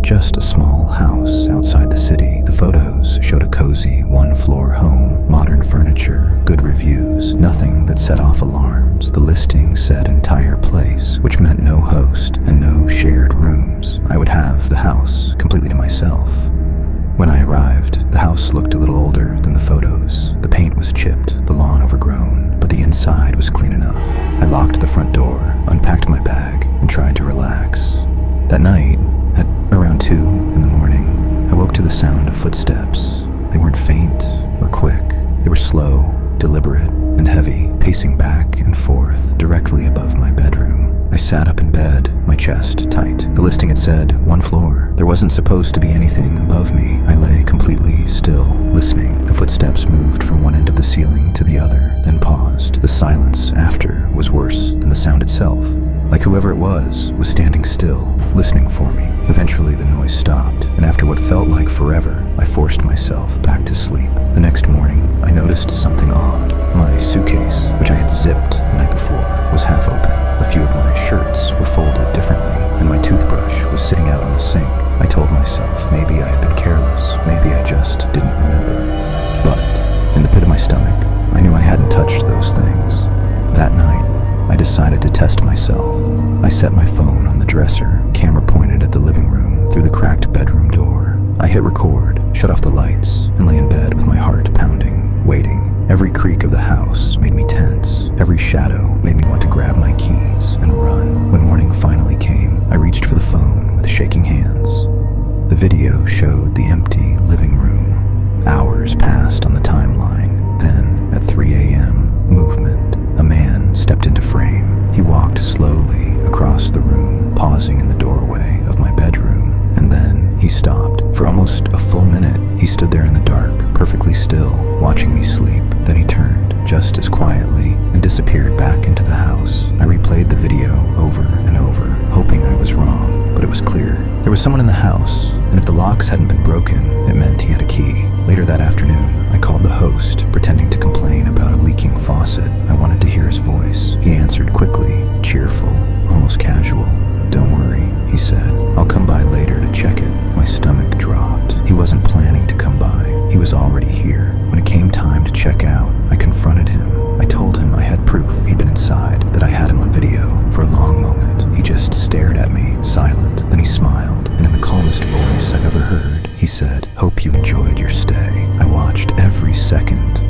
just a small house outside the city. The photos showed a cozy one-floor home, modern furniture, good reviews, nothing that set off alarms. The listing said entire place, which meant no host and no shared rooms. I would have the house completely to myself. When I arrived, the house looked a little older than the photos. The paint was chipped, the lawn overgrown, but the inside was clean enough. I locked the front door, unpacked my bag, and tried to relax. That night, at around 2 in the morning, I woke to the sound of footsteps. They weren't faint or quick. They were slow, deliberate, and heavy, pacing back and forth directly above my bedroom. I sat up in bed, my chest tight. The listing had said 1 floor. There wasn't supposed to be anything above me. I lay completely still, listening. The footsteps moved from one end of the ceiling to the other, then paused. The silence after was worse than the sound itself. Like whoever it was standing still, listening for me. Eventually the noise stopped, and after what felt like forever, I forced myself back to sleep. The next morning, I noticed something odd. My suitcase, which I had zipped the night before, was half open. A few of my shirts were folded differently, and my toothbrush was sitting out on the sink. I told myself maybe I had been careless, maybe I just didn't remember. But in the pit of my stomach, I knew I hadn't touched those things. That night, I decided to test myself. I set my phone on the dresser, camera pointed at the living room through the cracked bedroom door. I hit record, shut off the lights, and lay in bed with my heart pounding, waiting. Every creak of the house made me tense. Every shadow made me want to grab my keys and run. When morning finally came, I reached for the phone with shaking hands. The video showed the empty living room. Hours passed on the timeline. Then, at 3 a.m., movement. A man stepped into frame. He walked slowly across the room, pausing in the doorway of my bedroom. And then he stopped. For almost a full minute, he stood there in the dark, perfectly still, watching me sleep. Then he turned, just as quietly, and disappeared back into the house. I replayed the video over and over, hoping I was wrong, but it was clear. There was someone in the house, and if the locks hadn't been broken, it meant he had a key. Later that afternoon, I called the host, pretending to complain about a leaking faucet. I wanted to hear his